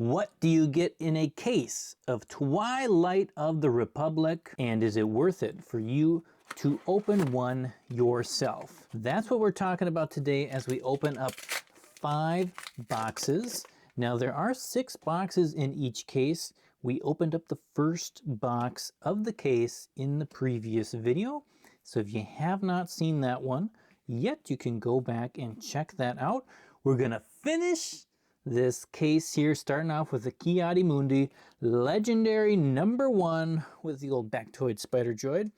What do you get in a case of Twilight of the Republic? And is it worth it for you to open one yourself? That's what we're talking about today as we open up 5 boxes. Now there are 6 boxes in each case. We opened up the first box of the case in the previous video. So if you have not seen that one yet, you can go back and check that out. We're gonna finish this case here, starting off with the Ki-Adi-Mundi Legendary #1 with the old Bactoid Spider Droid,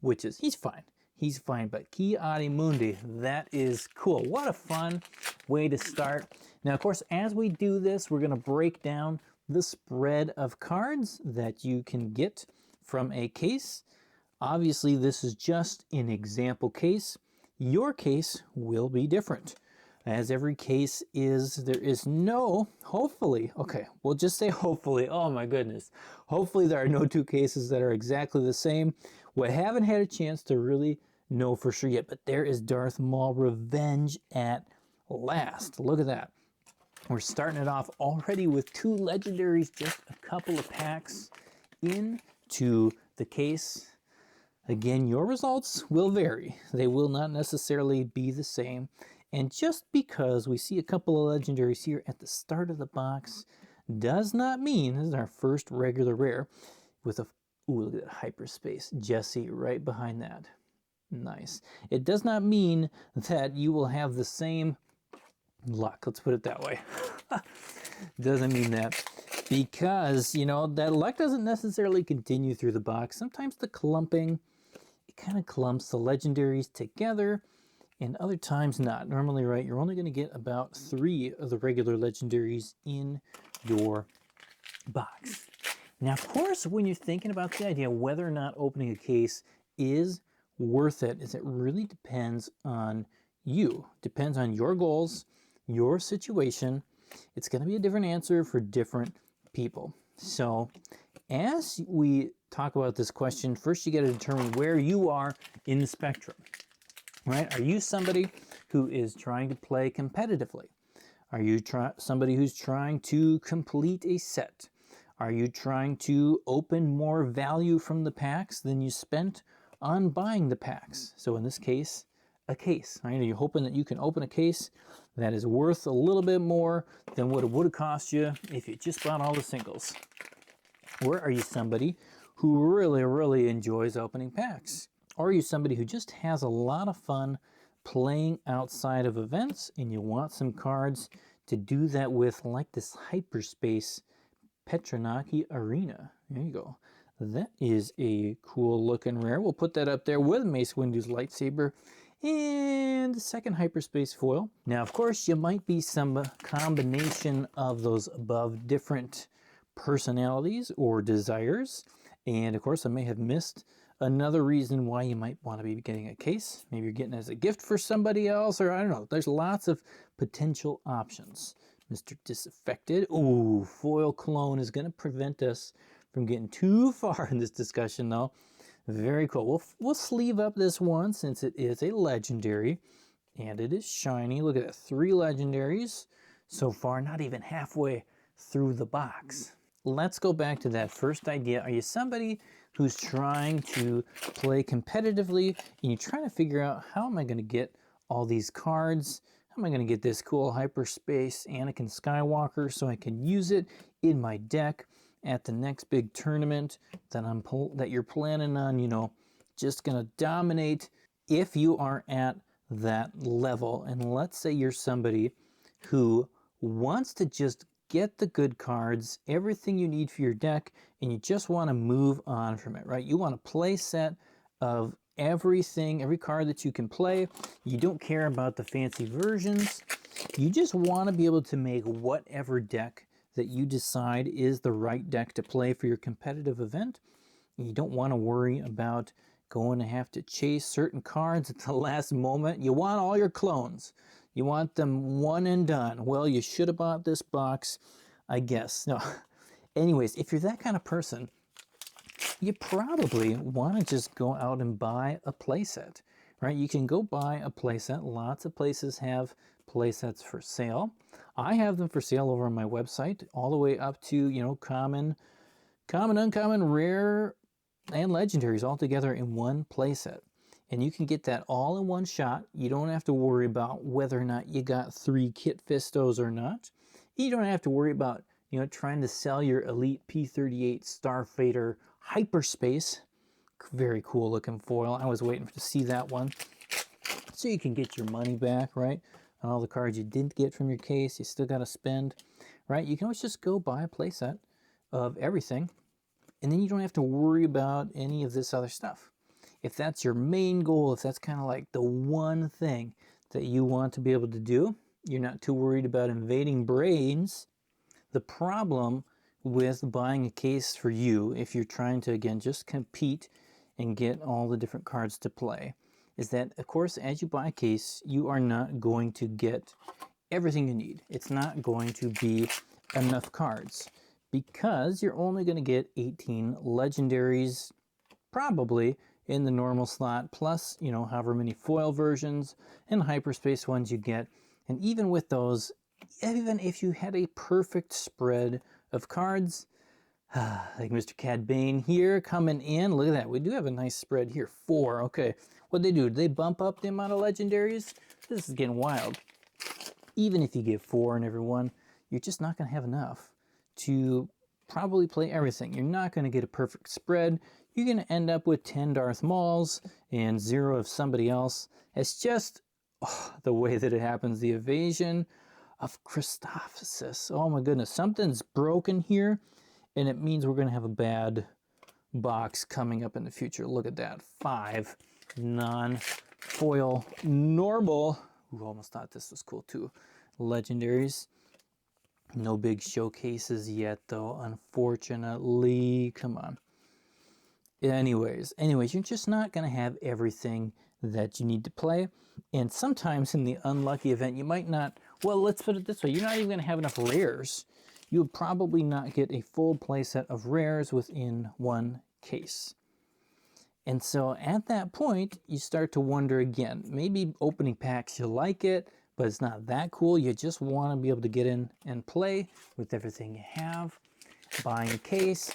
which is, he's fine, but Ki-Adi-Mundi, that is cool. What a fun way to start. Now, of course, as we do this, we're gonna break down the spread of cards that you can get from a case. Obviously, this is just an example case. Your case will be different. As every case is, there is no, hopefully, okay, we'll just say hopefully, oh my goodness. Hopefully there are no 2 cases that are exactly the same. We haven't had a chance to really know for sure yet, but there is Darth Maul Revenge at last. Look at that. We're starting it off already with 2 legendaries, just a couple of packs into the case. Again, your results will vary. They will not necessarily be the same. And just because we see a couple of legendaries here at the start of the box does not mean, this is our first regular rare with a, ooh, look at that hyperspace. Jesse right behind that. Nice. It does not mean that you will have the same luck, let's put it that way. Doesn't mean that, because, you know, that luck doesn't necessarily continue through the box. Sometimes the clumping, it kind of clumps the legendaries together, and other times not. Normally, right, you're only going to get about 3 of the regular legendaries in your box. Now, of course, when you're thinking about the idea whether or not opening a case is worth it, is it really depends on you. Depends on your goals, your situation. It's going to be a different answer for different people. So as we talk about this question, first you got to determine where you are in the spectrum. Right? Are you somebody who is trying to play competitively? Are you somebody who's trying to complete a set? Are you trying to open more value from the packs than you spent on buying the packs? So in this case, a case. Right? Are you hoping that you can open a case that is worth a little bit more than what it would have cost you if you just bought all the singles? Or are you somebody who really enjoys opening packs? Or are you somebody who just has a lot of fun playing outside of events and you want some cards to do that with, like this Hyperspace Petranaki Arena? There you go. That is a cool looking rare. We'll put that up there with Mace Windu's lightsaber and the second Hyperspace foil. Now, of course, you might be some combination of those above different personalities or desires. And of course, I may have missed another reason why you might want to be getting a case. Maybe you're getting it as a gift for somebody else, or I don't know. There's lots of potential options. Mr. Disaffected. Ooh, foil clone is going to prevent us from getting too far in this discussion, though. Very cool. We'll sleeve up this one since it is a legendary, and it is shiny. Look at that, 3 legendaries so far, not even halfway through the box. Let's go back to that first idea. Are you somebody who's trying to play competitively and you're trying to figure out, how am I going to get all these cards? How am I going to get this cool Hyperspace Anakin Skywalker so I can use it in my deck at the next big tournament that you're planning on, you know, just going to dominate? If you are at that level, and let's say you're somebody who wants to just get the good cards, everything you need for your deck, and you just want to move on from it, right? You want a play set of everything, every card that you can play. You don't care about the fancy versions. You just want to be able to make whatever deck that you decide is the right deck to play for your competitive event. You don't want to worry about going to have to chase certain cards at the last moment. You want all your clones. You want them one and done. Well, you should have bought this box, I guess. No. Anyways, if you're that kind of person, you probably want to just go out and buy a playset, right? You can go buy a playset. Lots of places have play sets for sale. I have them for sale over on my website, all the way up to, you know, common, uncommon, rare, and legendaries all together in one playset. And you can get that all in one shot. You don't have to worry about whether or not you got 3 Kit Fistos or not. You don't have to worry about, you know, trying to sell your Elite P-38 Starfighter Hyperspace. Very cool looking foil. I was waiting to see that one. So you can get your money back, right? On all the cards you didn't get from your case, you still got to spend, right? You can always just go buy a playset of everything, and then you don't have to worry about any of this other stuff. If that's your main goal, if that's kind of like the one thing that you want to be able to do, you're not too worried about invading brains. The problem with buying a case for you, if you're trying to, again, just compete and get all the different cards to play, is that, of course, as you buy a case, you are not going to get everything you need. It's not going to be enough cards because you're only going to get 18 legendaries, probably, in the normal slot, plus, you know, however many foil versions and hyperspace ones you get. And even with those, even if you had a perfect spread of cards, like Mr. Cad Bane here coming in, look at that, we do have a nice spread here, 4, okay. What'd they do? Did they bump up the amount of legendaries? This is getting wild. Even if you get 4 in every one, you're just not going to have enough to probably play everything. You're not going to get a perfect spread. You're going to end up with 10 Darth Mauls and 0 of somebody else. It's just the way that it happens. The evasion of Christophesis. Oh my goodness, something's broken here, and it means we're going to have a bad box coming up in the future. Look at that, 5 non-foil normal. Ooh, almost thought this was cool too. Legendaries. No big showcases yet though, unfortunately. Come on. Anyways, you're just not going to have everything that you need to play. And sometimes in the unlucky event, you might not, well, let's put it this way, you're not even going to have enough rares. You'll probably not get a full playset of rares within one case. And so at that point, you start to wonder again, maybe opening packs, you like it, but it's not that cool. You just want to be able to get in and play with everything you have. Buying a case,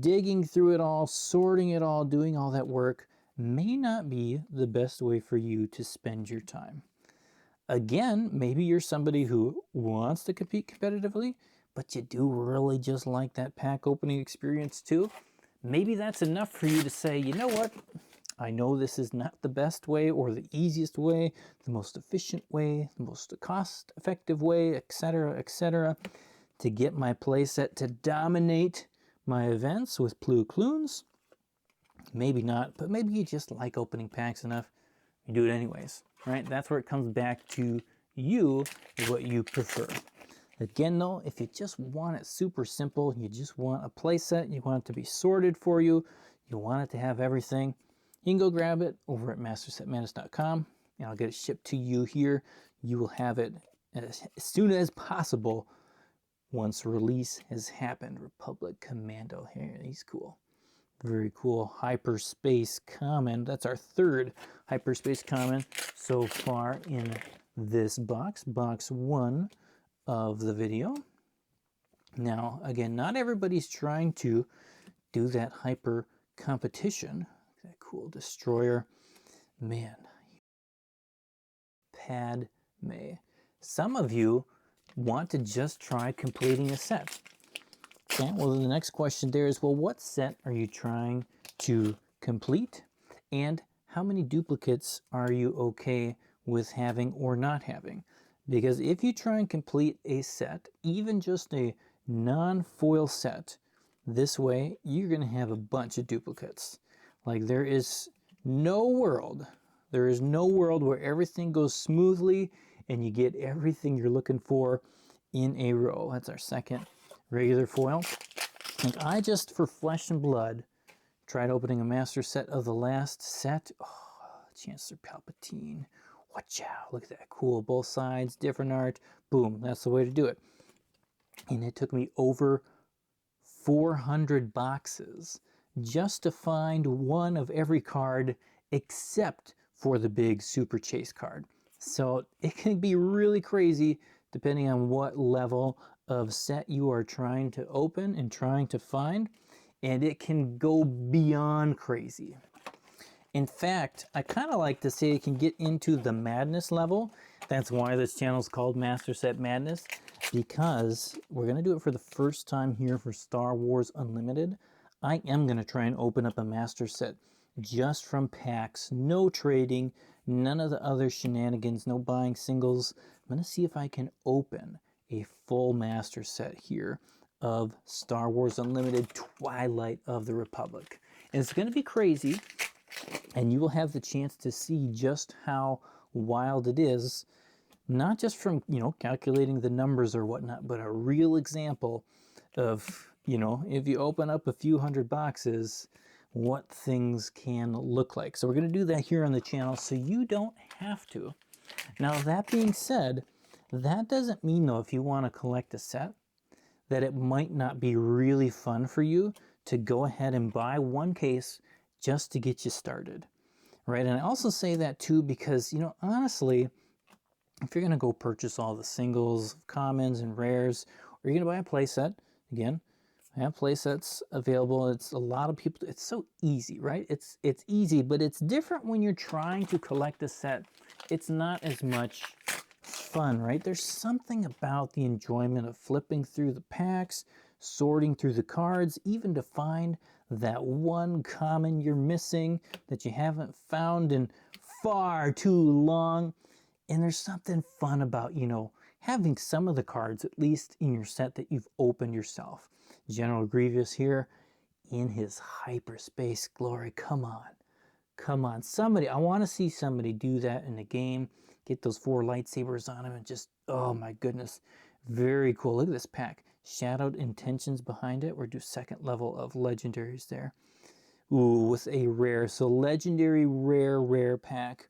digging through it all, sorting it all, doing all that work may not be the best way for you to spend your time. Again, maybe you're somebody who wants to compete competitively, but you do really just like that pack opening experience too. Maybe that's enough for you to say, you know what? I know this is not the best way or the easiest way, the most efficient way, the most cost-effective way, etc., to get my playset to dominate my events with Plu Clunes. Maybe not, but maybe you just like opening packs enough, you do it anyways, right? That's where it comes back to you, what you prefer. Again though, if you just want it super simple, you just want a playset, you want it to be sorted for you, you want it to have everything, you can go grab it over at mastersetmadness.com and I'll get it shipped to you here. You will have it as soon as possible once release has happened. Republic Commando here, he's cool. Very cool. Hyperspace Common. That's our 3rd Hyperspace Common so far in this box. Box 1 of the video. Now, again, not everybody's trying to do that hyper competition. That cool destroyer. Man. Padme. Some of you want to just try completing a set. Okay, well, the next question there is, well, what set are you trying to complete? And how many duplicates are you okay with having or not having? Because if you try and complete a set, even just a non-foil set, this way, you're going to have a bunch of duplicates. Like, there is no world where everything goes smoothly and you get everything you're looking for in a row. That's our 2nd regular foil. And I just, for flesh and blood, tried opening a master set of the last set. Oh, Chancellor Palpatine. Watch out. Look at that. Cool. Both sides, different art. Boom. That's the way to do it. And it took me over 400 boxes just to find one of every card except for the big Super Chase card. So it can be really crazy depending on what level of set you are trying to open and trying to find, and it can go beyond crazy. In fact, I kind of like to say it can get into the madness level. That's why this channel is called Master Set Madness, because we're going to do it for the first time here for Star Wars Unlimited. I am going to try and open up a master set just from packs, no trading, none of the other shenanigans, no buying singles. I'm going to see if I can open a full master set here of Star Wars Unlimited Twilight of the Republic. And it's going to be crazy, and you will have the chance to see just how wild it is, not just from, calculating the numbers or whatnot, but a real example of, if you open up a few hundred boxes, what things can look like. So we're going to do that here on the channel so you don't have to. Now, that being said, that doesn't mean, though, if you want to collect a set, that it might not be really fun for you to go ahead and buy one case just to get you started, right? And I also say that, too, because, honestly, if you're going to go purchase all the singles, commons, and rares, or you're going to buy a playset, again, I have playsets available. It's a lot of people. It's so easy, right? It's easy, but it's different when you're trying to collect a set. It's not as much fun, right? There's something about the enjoyment of flipping through the packs, sorting through the cards, even to find that one common you're missing that you haven't found in far too long. And there's something fun about, having some of the cards, at least in your set, that you've opened yourself. General Grievous here in his hyperspace glory. Come on. Somebody, I want to see somebody do that in a game. Get those 4 lightsabers on him and just, oh my goodness. Very cool. Look at this pack. Shadowed Intentions behind it. We're do second level of legendaries there. Ooh, with a rare. So legendary rare pack.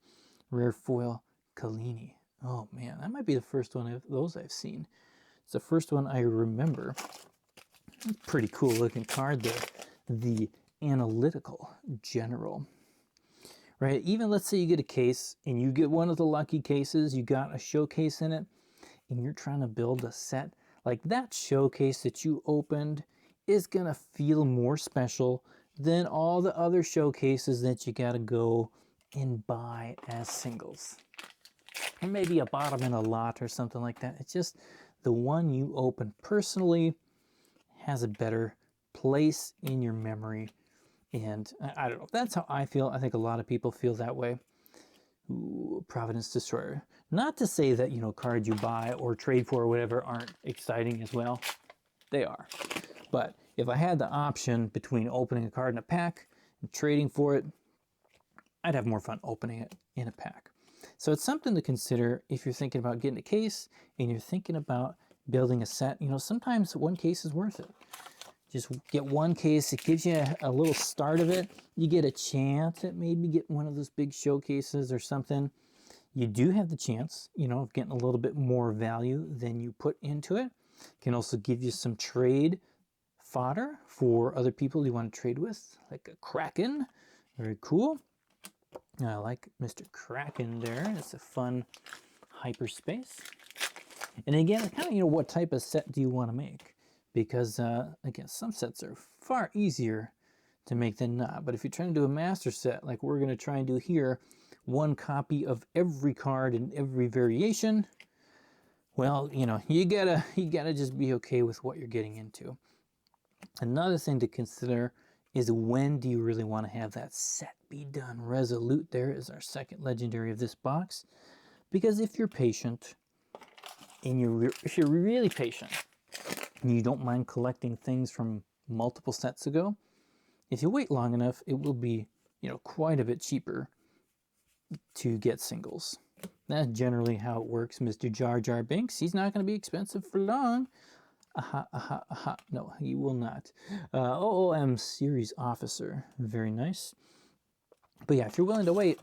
Rare foil Kalini. Oh man, that might be the first one of those I've seen. It's the first one I remember. Pretty cool looking card there. The Analytical General. Right, even let's say you get a case and you get one of the lucky cases, you got a showcase in it, and you're trying to build a set, like that showcase that you opened is gonna feel more special than all the other showcases that you gotta go and buy as singles. Or maybe a bottom in a lot or something like that. It's just the one you open personally has a better place in your memory. And I don't know, that's how I feel. I think a lot of people feel that way. Ooh, Providence Destroyer. Not to say that, cards you buy or trade for or whatever aren't exciting as well. They are. But if I had the option between opening a card in a pack and trading for it, I'd have more fun opening it in a pack. So it's something to consider if you're thinking about getting a case and you're thinking about building a set. Sometimes one case is worth it. Just get one case. It gives you a little start of it. You get a chance at maybe get one of those big showcases or something. You do have the chance, of getting a little bit more value than you put into it. Can also give you some trade fodder for other people you want to trade with, like a Kraken. Very cool. I like Mr. Kraken there. It's a fun hyperspace. And again, kind of, what type of set do you want to make? Because, again, some sets are far easier to make than not. But if you're trying to do a master set, like we're going to try and do here, one copy of every card in every variation, well, you gotta just be okay with what you're getting into. Another thing to consider is when do you really want to have that set be done? Resolute there is our second legendary of this box. Because if you're patient, and if you're really patient, and you don't mind collecting things from multiple sets ago, if you wait long enough, it will be, quite a bit cheaper to get singles. That's generally how it works. Mr. Jar Jar Binks, he's not going to be expensive for long. Aha. No, he will not. OOM Series Officer. Very nice. But yeah, if you're willing to wait,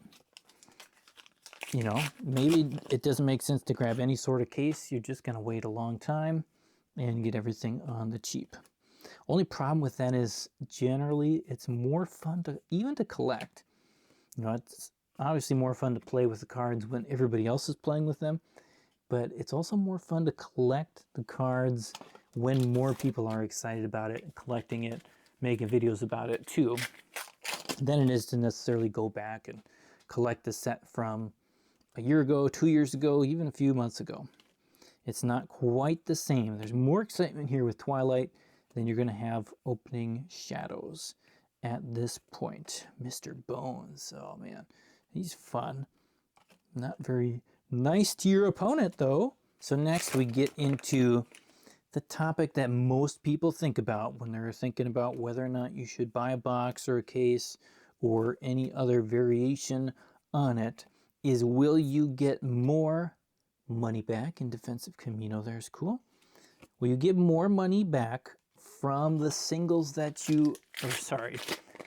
maybe it doesn't make sense to grab any sort of case. You're just going to wait a long time and get everything on the cheap. Only problem with that is generally it's more fun to collect. obviously more fun to play with the cards when everybody else is playing with them, but it's also more fun to collect the cards when more people are excited about it, collecting it, making videos about it too, than it is to necessarily go back and collect the set from a year ago, 2 years ago, even a few months ago. It's not quite the same. There's more excitement here with Twilight than you're going to have opening Shadows at this point. Mr. Bones, oh man, he's fun. Not very nice to your opponent though. So next we get into the topic that most people think about when they're thinking about whether or not you should buy a box or a case or any other variation on it, is will you get more money back in defensive Camino? There's cool. Will you get more money back from the singles that you, or sorry,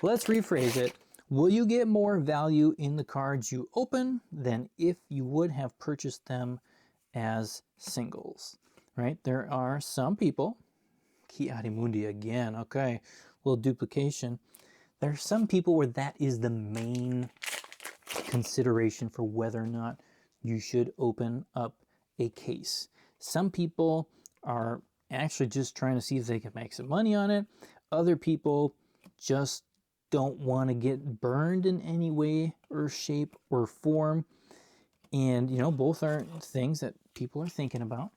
let's rephrase it. Will you get more value in the cards you open than if you would have purchased them as singles, right? There are some people, Ki Adimundi again, okay, little duplication. There are some people where that is the main consideration for whether or not you should open up a case. Some people are actually just trying to see if they can make some money on it. Other people just don't want to get burned in any way or shape or form. And, you know, both are things that people are thinking about.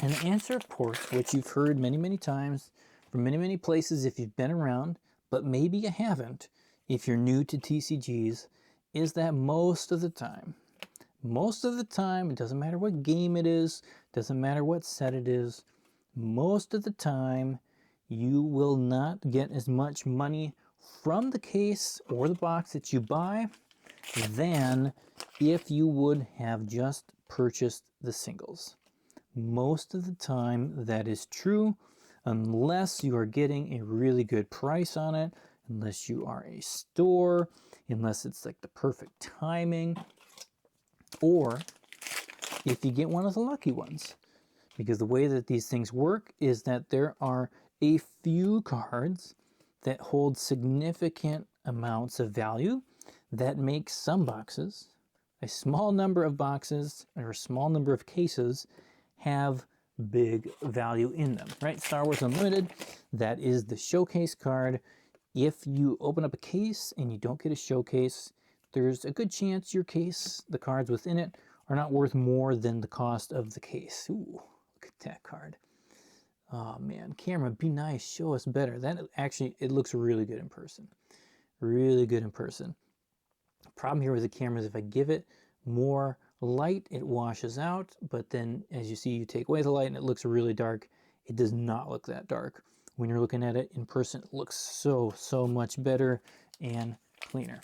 And the answer, of course, which you've heard many, many times from many, many places if you've been around, but maybe you haven't if you're new to TCGs, is that most of the time, it doesn't matter what game it is, doesn't matter what set it is, most of the time you will not get as much money from the case or the box that you buy than if you would have just purchased the singles. Most of the time that is true, unless you are getting a really good price on it, unless you are a store, unless it's like the perfect timing, or if you get one of the lucky ones. Because the way that these things work is that there are a few cards that hold significant amounts of value that make some boxes, a small number of boxes or a small number of cases, have big value in them, right? Star Wars Unlimited, that is the showcase card. If you open up a case and you don't get a showcase, there's a good chance your case, the cards within it, are not worth more than the cost of the case. Ooh, look at that card. Oh man, camera, be nice, show us better. That actually, it looks really good in person. Really good in person. Problem here with the camera is if I give it more light, it washes out, but then as you see, you take away the light and it looks really dark. It does not look that dark. When you're looking at it in person, it looks so much better and cleaner.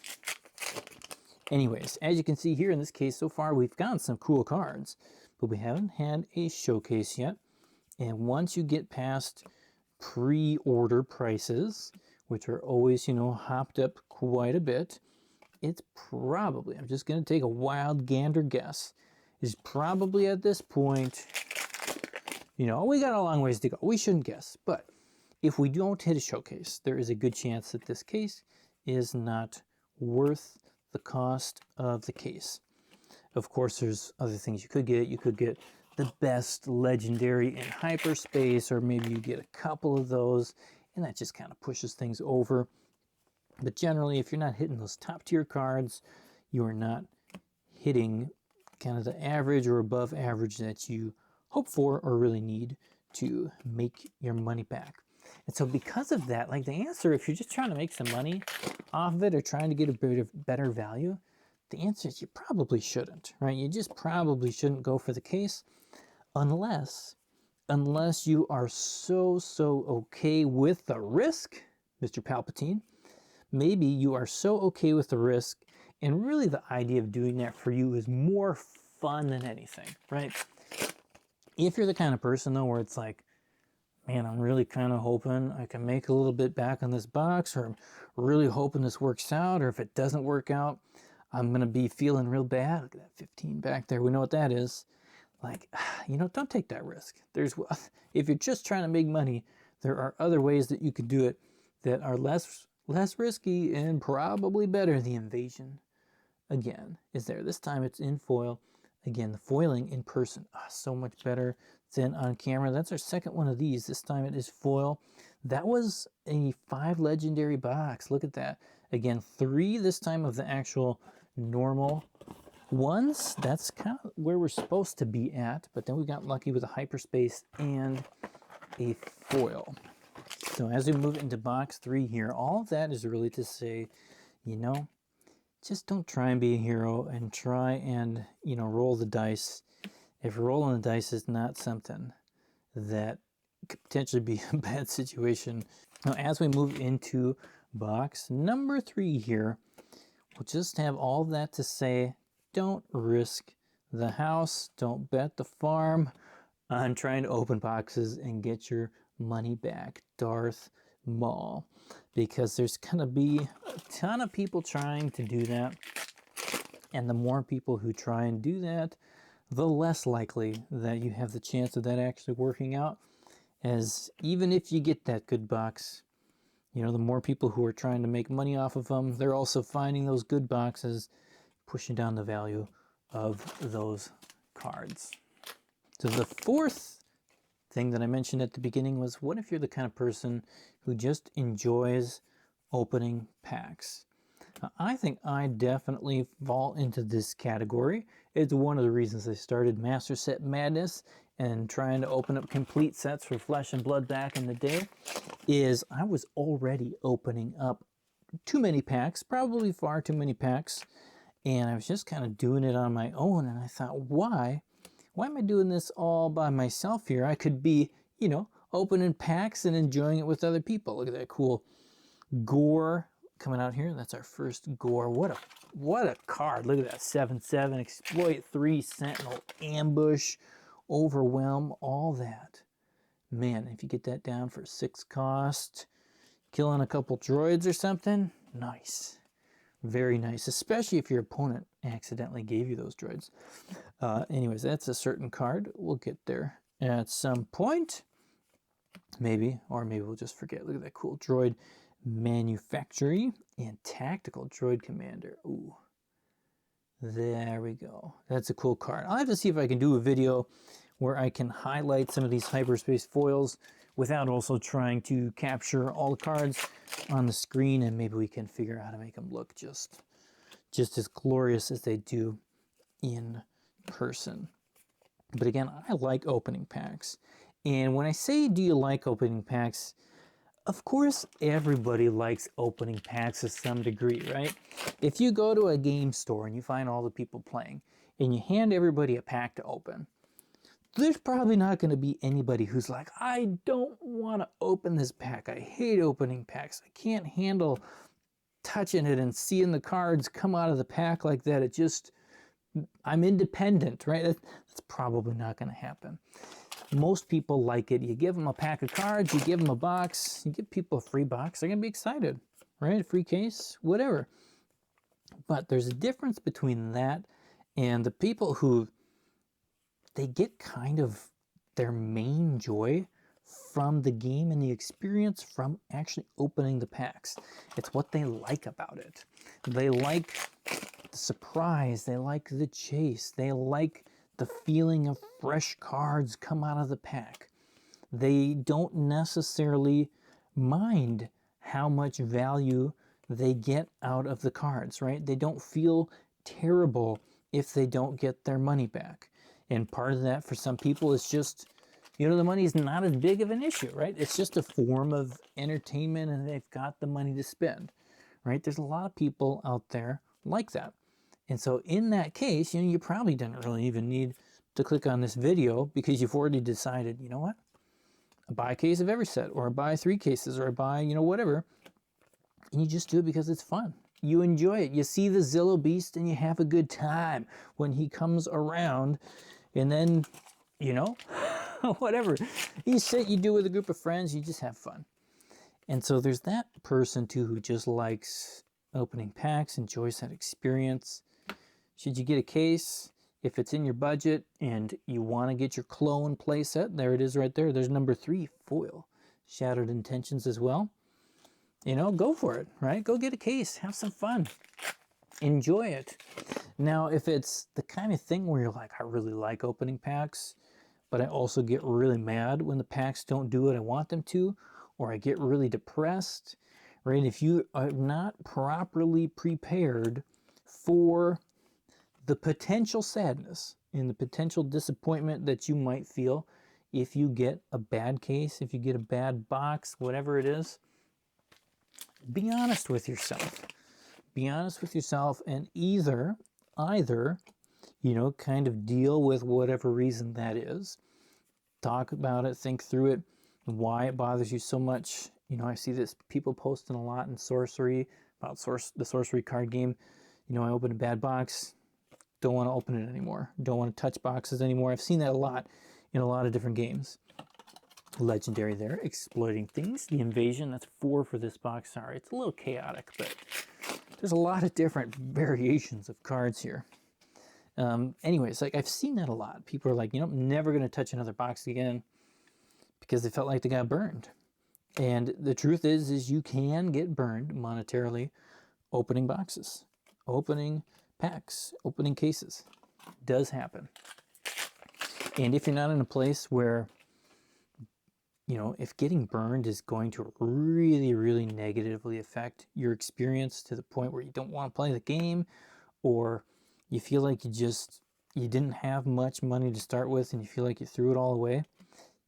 Anyways, as you can see here in this case so far, we've gotten some cool cards, but we haven't had a showcase yet. And once you get past pre-order prices, which are always, you know, hopped up quite a bit, it's probably, I'm just going to take a wild gander guess, is probably at this point, you know, we got a long ways to go. We shouldn't guess, but if we don't hit a showcase, there is a good chance that this case is not worth the cost of the case. Of course, there's other things you could get. You could get the best legendary in hyperspace, or maybe you get a couple of those, and that just kind of pushes things over. But generally, if you're not hitting those top tier cards, you are not hitting kind of the average or above average that you hope for or really need to make your money back. And so because of that, like the answer, if you're just trying to make some money off of it or trying to get a bit of better value, the answer is you probably shouldn't, right? You just probably shouldn't go for the case unless you are so okay with the risk, Mr. Palpatine. Maybe you are so okay with the risk, and really the idea of doing that for you is more fun than anything, right? If you're the kind of person though where it's like, man, I'm really kind of hoping I can make a little bit back on this box, or I'm really hoping this works out, or if it doesn't work out, I'm going to be feeling real bad. Look at that 15 back there. We know what that is. Like, you know, don't take that risk. If you're just trying to make money, there are other ways that you could do it that are less risky and probably better. The invasion again, is there. This time it's in foil. Again, the foiling in person, so much better than on camera. That's our second one of these. This time it is foil. That was a 5 legendary box. Look at that. Again, 3 this time of the actual normal ones. That's kind of where we're supposed to be at, but then we got lucky with a hyperspace and a foil. So as we move into box 3 here, all of that is really to say, you know, just don't try and be a hero and try and, you know, roll the dice. If rolling the dice is not something that could potentially be a bad situation. Now, as we move into box number 3 here, we'll just have all that to say, don't risk the house, don't bet the farm on trying to open boxes and get your money back. Darth Maul. Because there's going to be a ton of people trying to do that. And the more people who try and do that, the less likely that you have the chance of that actually working out. As even if you get that good box, you know, the more people who are trying to make money off of them, they're also finding those good boxes, pushing down the value of those cards. So the fourth thing that I mentioned at the beginning was, what if you're the kind of person who just enjoys opening packs? Now, I think I definitely fall into this category. It's one of the reasons I started Master Set Madness and trying to open up complete sets for Flesh and Blood back in the day, is I was already opening up too many packs, probably far too many packs, and I was just kind of doing it on my own, and I thought, why am I doing this all by myself here? I could be, you know, opening packs and enjoying it with other people. Look at that cool Gore coming out here. That's our first Gore. What a card. Look at that 7/7, exploit 3, sentinel, ambush, overwhelm, all that. Man, if you get that down for 6 cost, killing a couple droids or something, nice. Very nice, especially if your opponent accidentally gave you those droids. Anyways, that's a certain card. We'll get there at some point. Maybe, or maybe we'll just forget. Look at that cool droid manufacturing and tactical droid commander. Ooh, there we go. That's a cool card. I'll have to see if I can do a video where I can highlight some of these hyperspace foils without also trying to capture all the cards on the screen, and maybe we can figure out how to make them look just as glorious as they do in person. But again, I like opening packs. And when I say, do you like opening packs? Of course, everybody likes opening packs to some degree, right? If you go to a game store and you find all the people playing and you hand everybody a pack to open, there's probably not going to be anybody who's like, I don't want to open this pack. I hate opening packs. I can't handle touching it and seeing the cards come out of the pack like that. It just, I'm independent, right? That's probably not going to happen. Most people like it. You give them a pack of cards, you give them a box, you give people a free box, they're going to be excited, right? A free case, whatever. But there's a difference between that and the people who, they get kind of their main joy from the game and the experience from actually opening the packs. It's what they like about it. They like the surprise, they like the chase, they like the feeling of fresh cards come out of the pack. They don't necessarily mind how much value they get out of the cards, right? They don't feel terrible if they don't get their money back. And part of that for some people is just, you know, the money's not as big of an issue, right? It's just a form of entertainment and they've got the money to spend, right? There's a lot of people out there like that. And so in that case, you know, you probably didn't really even need to click on this video because you've already decided, you know what? I buy a case of every set, or I buy 3 cases, or I buy, you know, whatever. And you just do it because it's fun. You enjoy it. You see the Zillow Beast and you have a good time when he comes around. And then, you know, whatever. You do with a group of friends, you just have fun. And so there's that person too who just likes opening packs, enjoys that experience. Should you get a case, if it's in your budget and you want to get your clone playset, there it is right there. There's number 3, foil. Shattered Intentions as well. You know, go for it, right? Go get a case, have some fun. enjoy it. Now, if it's the kind of thing where you're like, I really like opening packs, but I also get really mad when the packs don't do what I want them to, or I get really depressed, right? If you are not properly prepared for the potential sadness and the potential disappointment that you might feel if you get a bad case, if you get a bad box, whatever it is, be honest with yourself. Be honest with yourself, and either, you know, kind of deal with whatever reason that is. Talk about it, think through it, why it bothers you so much. You know, I see this people posting a lot in Sorcery about the Sorcery card game. You know, I opened a bad box, don't want to open it anymore. Don't want to touch boxes anymore. I've seen that a lot in a lot of different games. Legendary there, exploiting things. The invasion, that's 4 for this box. Sorry, it's a little chaotic, but there's a lot of different variations of cards here. Anyways, like I've seen that a lot. People are like, you know, I'm never going to touch another box again because they felt like they got burned. And the truth is you can get burned monetarily opening boxes, opening packs, opening cases. It does happen. And if you're not in a place where, you know, if getting burned is going to really, really negatively affect your experience to the point where you don't want to play the game, or you feel like you didn't have much money to start with and you feel like you threw it all away,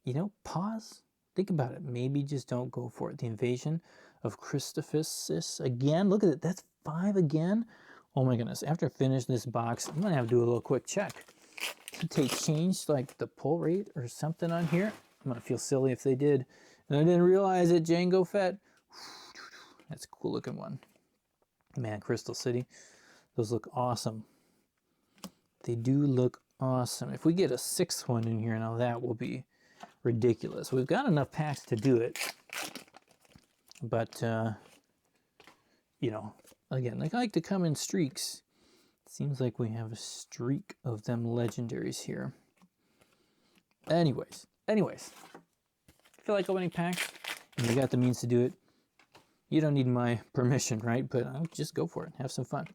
you know, pause, think about it. Maybe just don't go for it. The invasion of Christophsis again. Look at it. That's 5 again. Oh my goodness. After I finish this box, I'm going to have to do a little quick check. Did they change like the pull rate or something on here? I'm going to feel silly if they did. And I didn't realize it. Django Fett. That's a cool looking one. Man, Crystal City. Those look awesome. They do look awesome. If we get a 6th one in here, now that will be ridiculous. We've got enough packs to do it. But, you know, again, they like to come in streaks. Seems like we have a streak of them legendaries here. Anyways, I feel like opening packs, and you got the means to do it. You don't need my permission, right? But just go for it. Have some fun.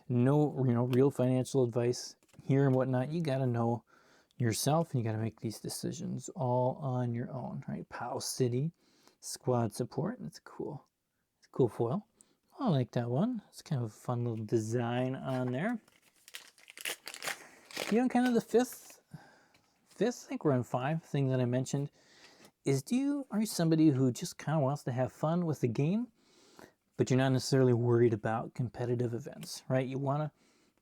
No, you know, real financial advice here and whatnot. You got to know yourself, and you got to make these decisions all on your own, right? POW City, squad support. That's cool. It's a cool foil. I like that one. It's kind of a fun little design on there. You know, kind of the fifth, I think we're on 5, thing that I mentioned is are you somebody who just kind of wants to have fun with the game, but you're not necessarily worried about competitive events, right? You want to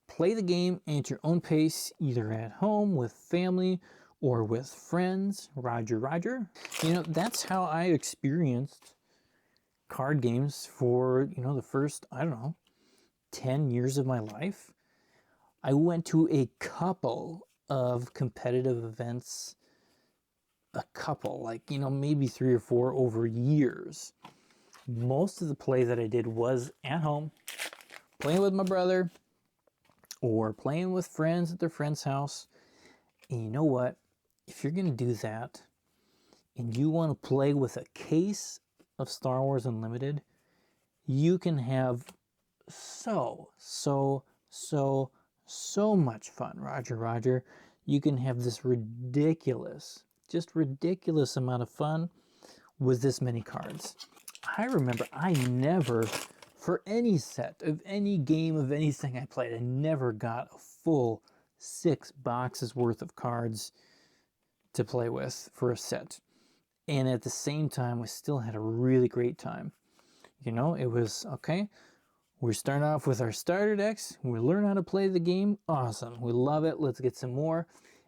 play the game at your own pace, either at home with family or with friends. Roger, roger. You know, that's how I experienced card games for, you know, the first, I don't know, 10 years of my life. I went to a couple of competitive events, like, you know, maybe 3 or 4 over years. Most of the play that I did was at home, playing with my brother or playing with friends at their friend's house. And you know what? If you're going to do that and you want to play with a case of Star Wars Unlimited, you can have so much fun. Roger, roger. You can have this ridiculous amount of fun with this many cards. I remember I never, for any set of any game of anything I played, I never got a full 6 boxes worth of cards to play with for a set. And at the same time, we still had a really great time. You know, it was, okay, we're starting off with our starter decks. We learn how to play the game. Awesome. We love it. Let's get some more.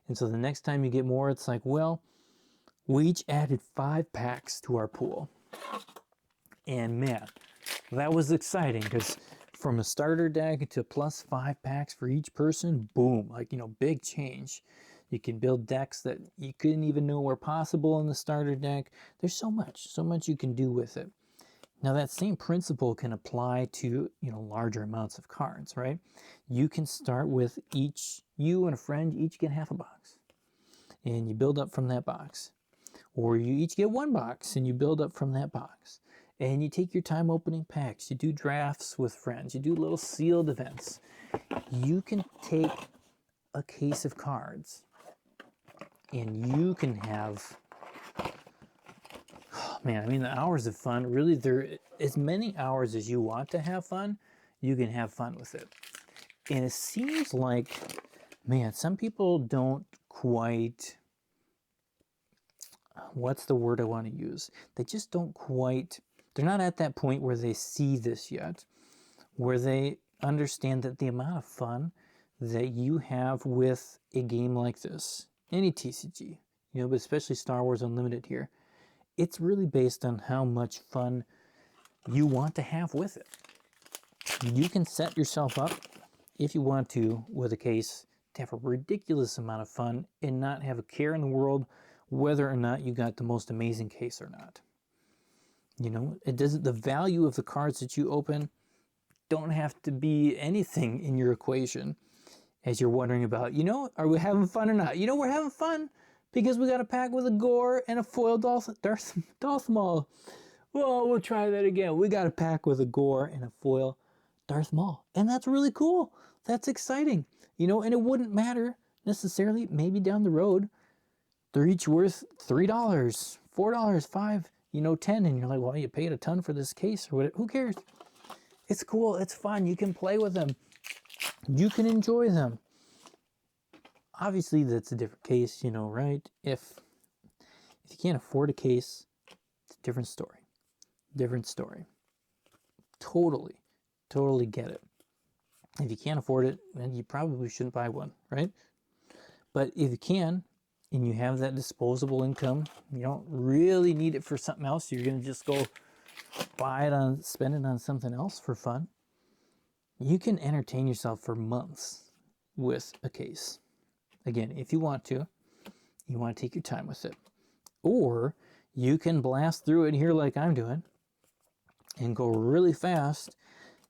And so the next time you get more, it's like, well, we each added 5 packs to our pool. And man, that was exciting because from a starter deck to plus 5 packs for each person, boom, like, you know, big change. You can build decks that you couldn't even know were possible in the starter deck. There's so much you can do with it. Now that same principle can apply to, you know, larger amounts of cards, right? You can start with you and a friend each get half a box and you build up from that box. Or you each get 1 box and you build up from that box. and you take your time opening packs. You do drafts with friends. You do little sealed events. You can take a case of cards and you can have, oh man, I mean, the hours of fun, really, there as many hours as you want to have fun, you can have fun with it. And it seems like, man, some people don't quite, what's the word I want to use? They just don't quite, they're not at that point where they see this yet, where they understand that the amount of fun that you have with a game like this, any TCG, you know, but especially Star Wars Unlimited here, it's really based on how much fun you want to have with it. You can set yourself up, if you want to, with a case to have a ridiculous amount of fun and not have a care in the world whether or not you got the most amazing case or not. You know, it doesn't, the value of the cards that you open don't have to be anything in your equation as you're wondering about, you know, are we having fun or not? You know, we're having fun because we got a pack with a Gore and a foil Darth Maul. Well, we'll try that again. We got a pack with a Gore and a foil Darth Maul. And that's really cool. That's exciting. You know, and it wouldn't matter necessarily, maybe down the road, they're each worth $3, $4, $5, you know, 10. And you're like, well, you paid a ton for this case or whatever. Who cares? It's cool. It's fun. You can play with them. You can enjoy them. Obviously, that's a different case, you know, right? If you can't afford a case, it's a different story. Different story. Totally get it. If you can't afford it, then you probably shouldn't buy one, right? But if you can, and you have that disposable income, you don't really need it for something else, you're going to just go buy it on, spend it on something else for fun, you can entertain yourself for months with a case. Again, if you want to take your time with it. Or you can blast through it here like I'm doing and go really fast,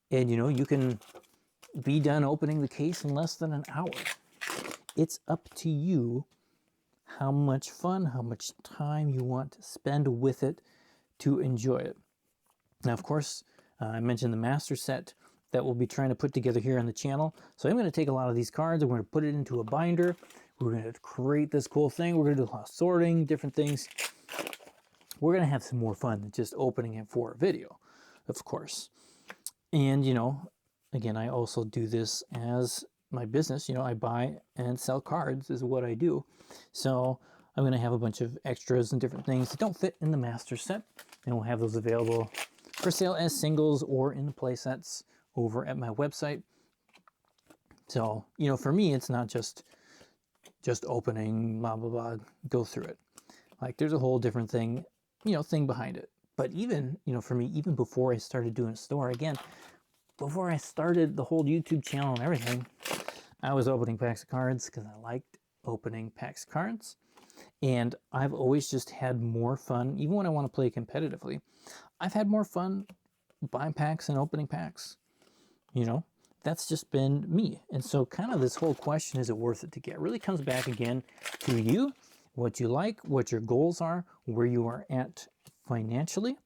and you know, you can be done opening the case in less than an hour. It's up to you how much fun, how much time you want to spend with it to enjoy it. Now, of course, I mentioned the master set that we'll be trying to put together here on the channel. So I'm going to take a lot of these cards and we're going to put it into a binder. We're going to create this cool thing. We're going to do a lot of sorting, different things. We're going to have some more fun than just opening it for a video, of course. And, you know, again, I also do this as my business. You know, I buy and sell cards is what I do. So I'm going to have a bunch of extras and different things that don't fit in the master set. And we'll have those available for sale as singles or in the play sets over at my website. So, you know, for me, it's not just opening, blah, blah, blah, go through it. Like, there's a whole different thing, you know, thing behind it. But even, you know, for me, even before I started doing a store, again, before I started the whole YouTube channel and everything, I was opening packs of cards because I liked opening packs of cards. And I've always just had more fun, even when I want to play competitively, I've had more fun buying packs and opening packs. You know, that's just been me. And so kind of this whole question, is it worth it to get, really comes back again to you, what you like, what your goals are, where you are at financially.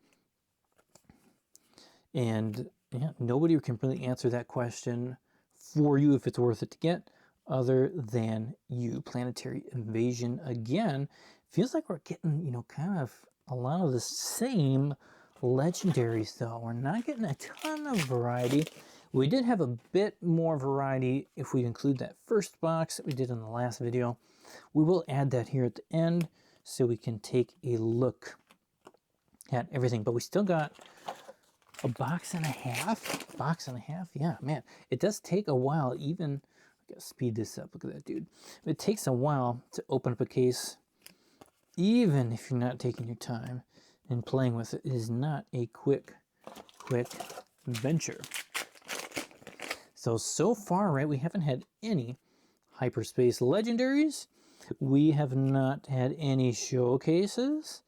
And yeah, nobody can really answer that question for you if it's worth it to get other than you. Planetary Invasion, again, feels like we're getting, you know, kind of a lot of the same legendaries though. We're not getting a ton of variety. We did have a bit more variety if we include that first box that we did in the last video. We will add that here at the end so we can take a look at everything. But we still got a box and a half. Yeah, man. It does take a while, even, I gotta speed this up. Look at that, dude. It takes a while to open up a case, even if you're not taking your time and playing with it. It is not a quick venture. So far, right, we haven't had any hyperspace legendaries. We have not had any showcases.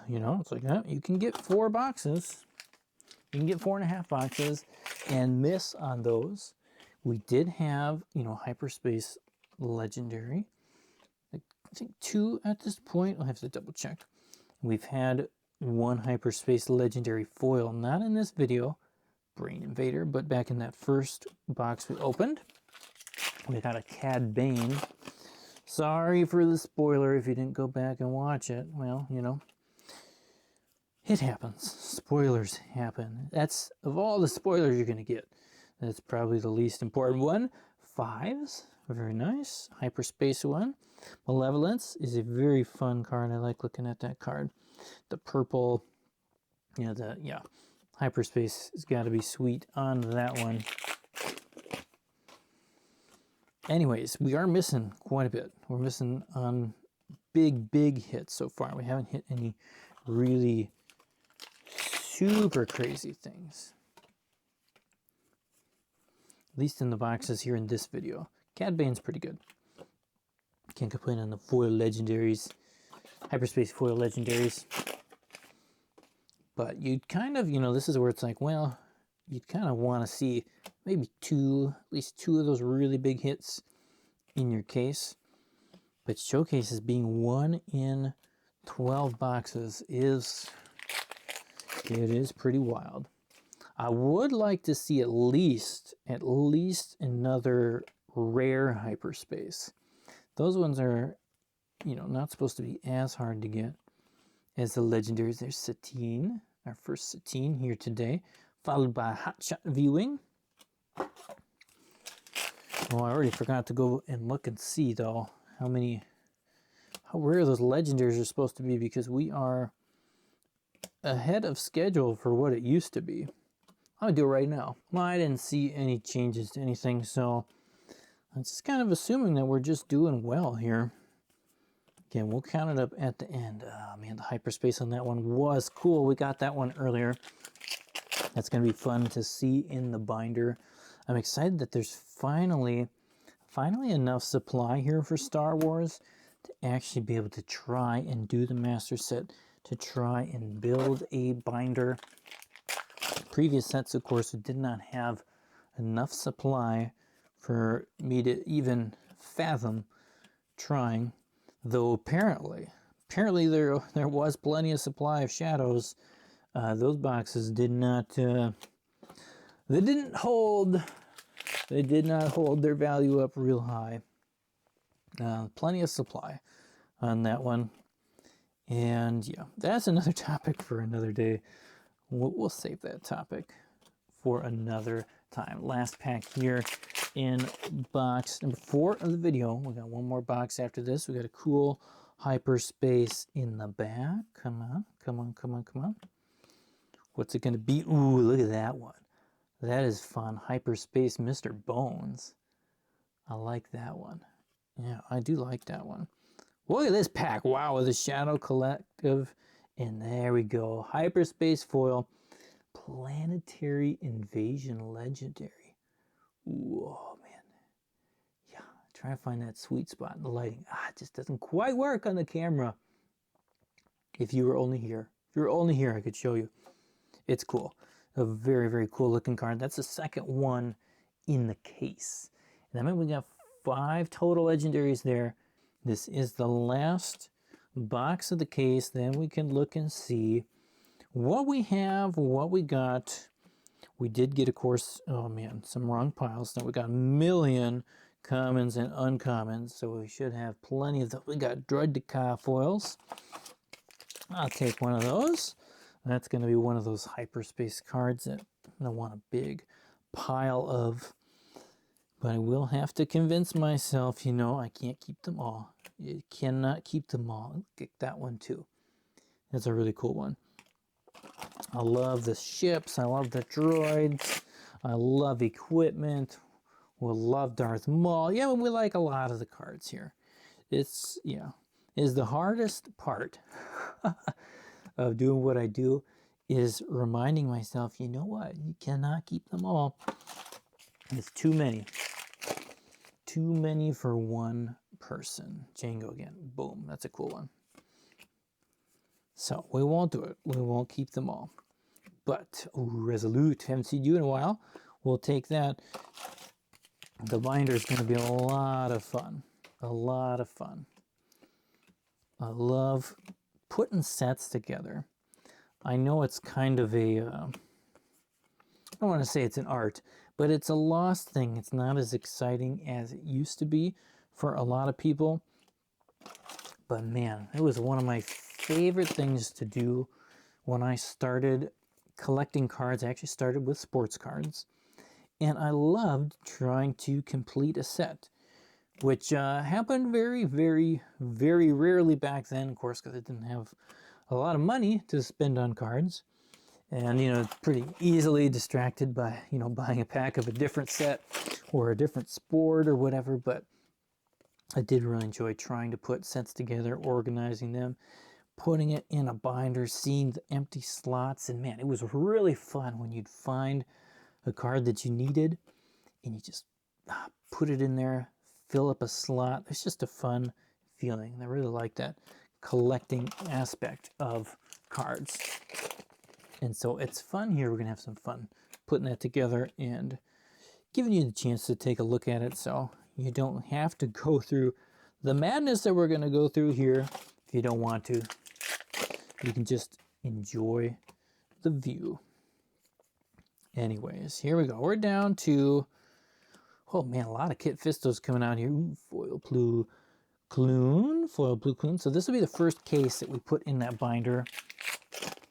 You know, it's like that. You can get 4 boxes. You can get 4.5 boxes and miss on those. We did have, you know, hyperspace legendary. I think 2 at this point. I'll have to double check. We've had one hyperspace legendary foil, not in this video, Brain Invader, but back in that first box we opened. We got a Cad Bane. Sorry for the spoiler if you didn't go back and watch it. Well, you know, it happens. Spoilers happen. That's, of all the spoilers you're going to get, that's probably the least important one. 5s, very nice. Hyperspace one. Malevolence is a very fun card. I like looking at that card. The purple, you know, hyperspace has got to be sweet on that one. Anyways, we are missing quite a bit. We're missing on big hits so far. We haven't hit any really super crazy things. At least in the boxes here in this video. Cad Bane's pretty good. Can't complain on the foil legendaries. Hyperspace foil legendaries. But you'd kind of, you know, this is where it's like, well, you'd kind of want to see maybe at least two of those really big hits in your case. But showcases being 1 in 12 boxes is pretty wild. I would like to see at least another rare hyperspace. Those ones are, you know, not supposed to be as hard to get as the legendaries. There's Satine, our first Satine here today, followed by Hotshot Viewing. Oh, I already forgot to go and look and see though how rare those legendaries are supposed to be, because we are ahead of schedule for what it used to be. I'm gonna do it right now. Well, I didn't see any changes to anything, so I'm just kind of assuming that we're just doing well here. Again, we'll count it up at the end. Oh man, the hyperspace on that one was cool. We got that one earlier. That's gonna be fun to see in the binder. I'm excited that there's finally enough supply here for Star Wars to actually be able to try and do the master set, to try and build a binder. Previous sets, of course, did not have enough supply for me to even fathom trying, though apparently there was plenty of supply of shadows. Those boxes did not they did not hold their value up real high. Plenty of supply on that one. And yeah, that's another topic for another day. We'll save that topic for another time. Last pack here in box number 4 of the video. We got one more box after this. We got a cool hyperspace in the back. Come on. What's it going to be? Ooh, look at that one. That is fun. Hyperspace Mr. Bones. I like that one. Yeah, I do like that one. Look at this pack. Wow, with the Shadow Collective. And there we go. Hyperspace foil. Planetary Invasion Legendary. Ooh, oh man. Yeah, try to find that sweet spot in the lighting. It just doesn't quite work on the camera. If you were only here. If you were only here, I could show you. It's cool. A very cool looking card. That's the second one in the case. And that means we got 5 total legendaries there. This is the last box of the case. Then we can look and see what we have, what we got. We did get, of course, oh man, some wrong piles. Now we got a million commons and uncommons, so we should have plenty of those. We got Droid Decay foils. I'll take one of those. That's going to be one of those hyperspace cards that I want a big pile of. But I will have to convince myself, you know, I can't keep them all. You cannot keep them all. Get that one too. That's a really cool one. I love the ships. I love the droids. I love equipment. We'll love Darth Maul. Yeah, we like a lot of the cards here. It's, yeah, is the hardest part of doing what I do is reminding myself, you know what? You cannot keep them all. It's too many. Too many for one person. Django again. Boom. That's a cool one. So we won't do it. We won't keep them all. But, ooh, Resolute. Haven't seen you in a while. We'll take that. The binder is going to be a lot of fun. A lot of fun. I love putting sets together. I know it's kind of a, I don't want to say it's an art, but it's a lost thing. It's not as exciting as it used to be for a lot of people. But man, it was one of my favorite things to do when I started collecting cards. I actually started with sports cards. And I loved trying to complete a set, which happened very, very, very rarely back then, of course, because I didn't have a lot of money to spend on cards. And, you know, pretty easily distracted by, you know, buying a pack of a different set or a different sport or whatever. But I did really enjoy trying to put sets together, organizing them, putting it in a binder, seeing the empty slots. And man, it was really fun when you'd find a card that you needed and you just put it in there, fill up a slot. It's just a fun feeling. I really like that collecting aspect of cards. And so it's fun here. We're going to have some fun putting that together and giving you the chance to take a look at it so you don't have to go through the madness that we're going to go through here if you don't want to. You can just enjoy the view. Anyways, here we go. We're down to, oh man, a lot of Kit Fistos coming out here. Ooh, foil blue clune. So this will be the first case that we put in that binder,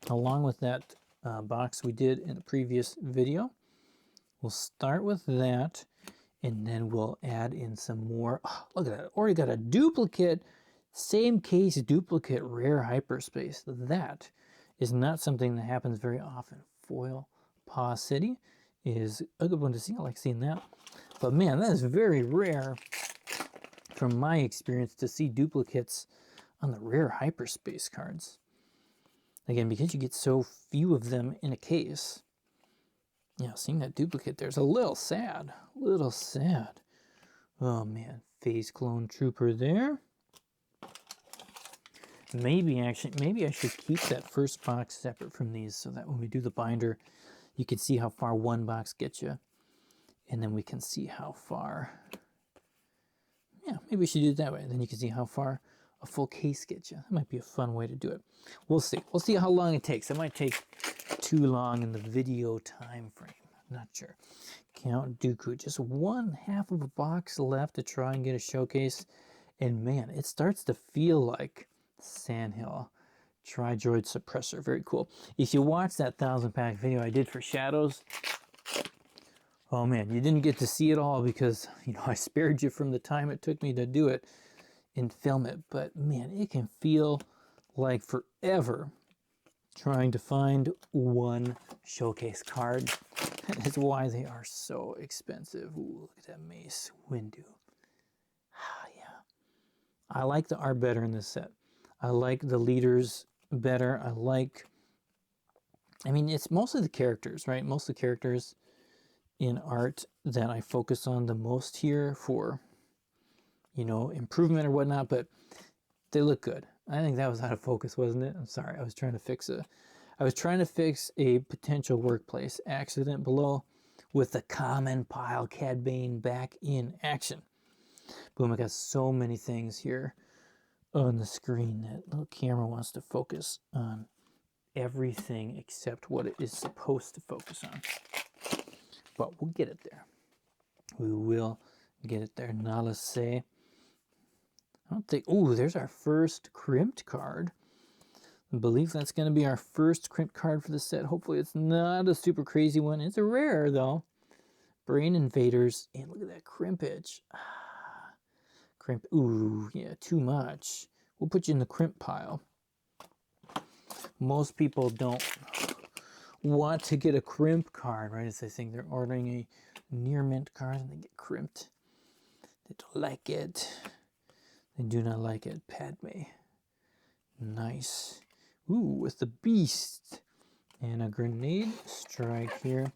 along with that box we did in the previous video. We'll start with that, and then we'll add in some more. Oh, look at that. Already got a duplicate, same case duplicate rare hyperspace. That is not something that happens very often. Foil Paw City is a good one to see. I like seeing that. But man, that is very rare from my experience to see duplicates on the rare hyperspace cards. Again, because you get so few of them in a case. Yeah, seeing that duplicate there's a little sad. Little sad. Oh man, Phase Clone Trooper there. Maybe I should keep that first box separate from these so that when we do the binder, you can see how far one box gets you. And then we can see how far, yeah, maybe we should do it that way. Then you can see how far a full case gets you. That might be a fun way to do it. We'll see. We'll see how long it takes. It might take too long in the video time frame. Not sure. Count Dooku. Just 1/2 of a box left to try and get a showcase. And man, it starts to feel like Sandhill Tri-Droid Suppressor. Very cool. If you watch that 1,000 pack video I did for Shadows, oh man, you didn't get to see it all because, you know, I spared you from the time it took me to do it and film it. But man, it can feel like forever trying to find one showcase card. That's why they are so expensive. Ooh, look at that Mace Windu. Ah, yeah. I like the art better in this set. I like the leaders better. I mean, it's mostly the characters, right? Most of the characters in art that I focus on the most here for, you know, improvement or whatnot, but they look good. I think that was out of focus, wasn't it? I'm sorry. I was trying to fix a potential workplace accident below with the common pile Cad Bane back in action. Boom, I got so many things here on the screen that little camera wants to focus on everything except what it is supposed to focus on. But we'll get it there. We will get it there. Nala say. I don't think, ooh, there's our first crimped card. I believe that's going to be our first crimped card for the set. Hopefully it's not a super crazy one. It's a rare though. Brain Invaders. And look at that crimpage. Crimp, ooh, yeah, too much. We'll put you in the crimp pile. Most people don't want to get a crimp card, right? As they think they're ordering a near mint card and they get crimped. They don't like it. They do not like it. Padme. Nice. Ooh, with the beast. And a grenade strike here.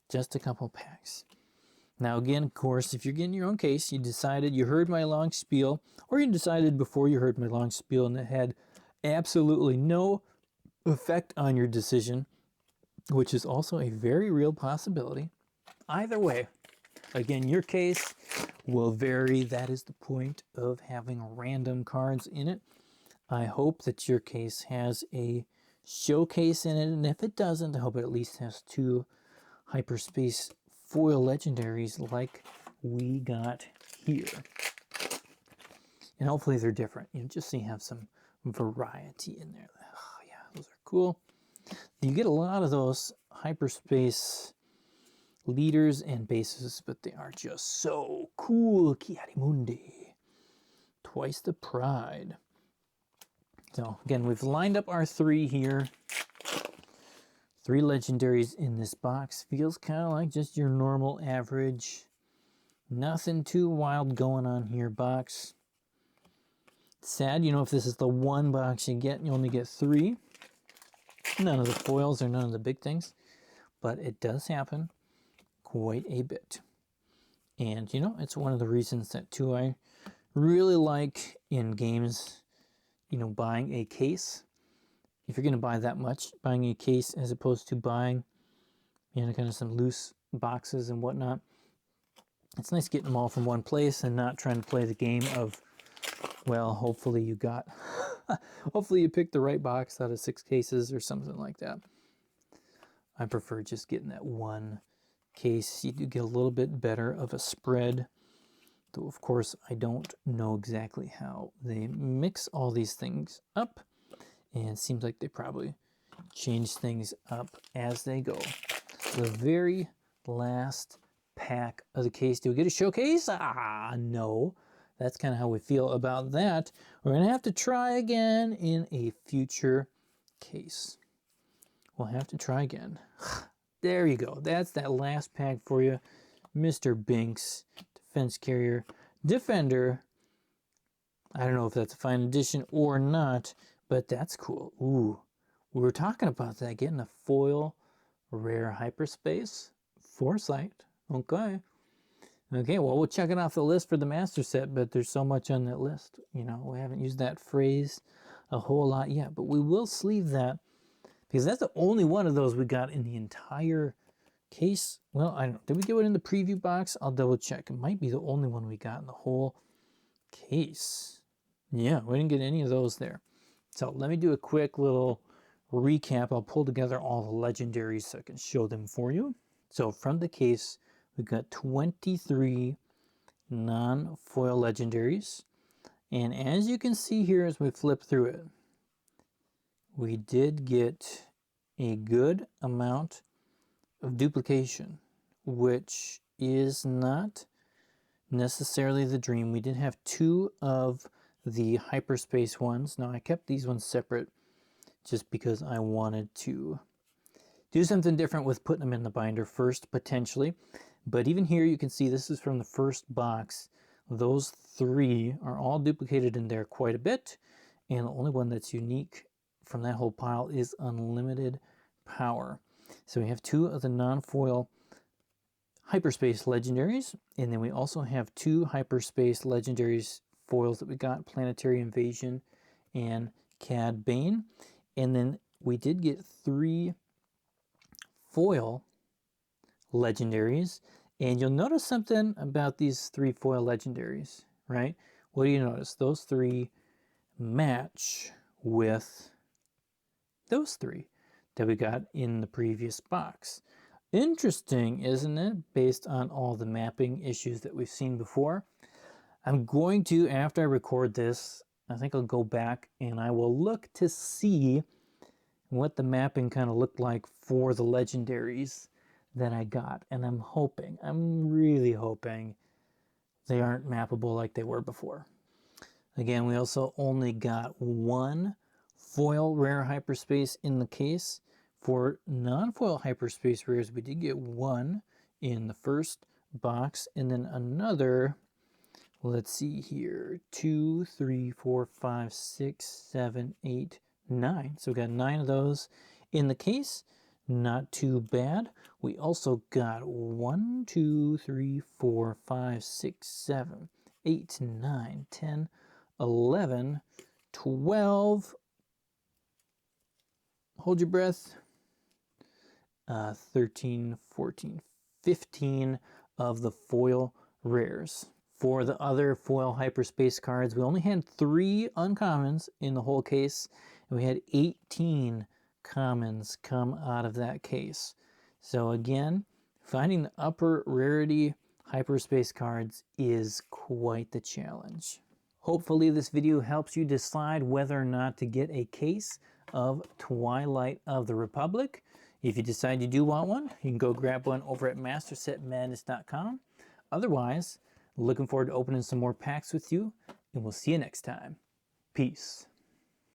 Just a couple packs. Now again, of course, if you're getting your own case, you decided, you heard my long spiel, or you decided before you heard my long spiel and it had absolutely no effect on your decision, which is also a very real possibility. Either way, again, your case will vary. That is the point of having random cards in it. I hope that your case has a showcase in it, and if it doesn't, I hope it at least has 2 hyperspace foil legendaries like we got here. And hopefully they're different, just so you have some variety in there. Oh yeah, those are cool. You get a lot of those hyperspace leaders and bases, but they are just so cool. Kiarimundi. Twice the pride. So again, we've lined up our 3 here. 3 legendaries in this box. Feels kind of like just your normal average. Nothing too wild going on here box. Sad, if this is the one box you get, you only get 3. None of the foils or none of the big things. But it does happen quite a bit. And, it's one of the reasons that, too, I really like in games, buying a case. If you're going to buy that much, buying a case as opposed to buying, kind of some loose boxes and whatnot. It's nice getting them all from one place and not trying to play the game of, well, hopefully you picked the right box out of 6 cases or something like that. I prefer just getting that one case. You do get a little bit better of a spread. Though, of course, I don't know exactly how they mix all these things up. And it seems like they probably change things up as they go. The very last pack of the case. Do we get a showcase? No. That's kind of how we feel about that. We're going to have to try again in a future case. We'll have to try again. There you go. That's that last pack for you. Mr. Binks, Defense Carrier, Defender. I don't know if that's a fine addition or not, but that's cool. Ooh, we were talking about that, getting a foil rare hyperspace. Foresight. Okay. Okay, well, we'll check it off the list for the master set, but there's so much on that list. We haven't used that phrase a whole lot yet, but we will sleeve that because that's the only one of those we got in the entire case. Well, I don't know. Did we get it in the preview box? I'll double check. It might be the only one we got in the whole case. Yeah, we didn't get any of those there. So let me do a quick little recap. I'll pull together all the legendaries so I can show them for you. So from the case, we've got 23 non-foil legendaries. And as you can see here as we flip through it, we did get a good amount of duplication, which is not necessarily the dream. We did have 2 of the hyperspace ones. Now I kept these ones separate just because I wanted to do something different with putting them in the binder first, potentially. But even here you can see this is from the first box. Those 3 are all duplicated in there quite a bit. And the only one that's unique from that whole pile is Unlimited Power. So we have 2 of the non-foil hyperspace legendaries. And then we also have 2 hyperspace legendaries foils that we got, Planetary Invasion and Cad Bane. And then we did get 3 foil legendaries. And you'll notice something about these 3 foil legendaries, right? What do you notice? Those 3 match with those 3 that we got in the previous box. Interesting, isn't it? Based on all the mapping issues that we've seen before. I'm going to, after I record this, I think I'll go back and I will look to see what the mapping kind of looked like for the legendaries that I got. And I'm really hoping they aren't mappable like they were before. Again, we also only got 1 foil rare hyperspace in the case. For non-foil hyperspace rares, we did get 1 in the first box and then another. Let's see here, 2, 3, 4, 5, 6, 7, 8, 9. So we got 9 of those in the case. Not too bad. We also got 1, 2, 3, 4, 5, 6, 7, 8, 9, 10, 11, 12. Hold your breath. 13, 14, 15 of the foil rares. For the other foil hyperspace cards, we only had 3 uncommons in the whole case, and we had 18 commons come out of that case. So again, finding the upper rarity hyperspace cards is quite the challenge. Hopefully this video helps you decide whether or not to get a case of Twilight of the Republic. If you decide you do want one, you can go grab one over at mastersetmadness.com. Otherwise, looking forward to opening some more packs with you, and we'll see you next time. Peace.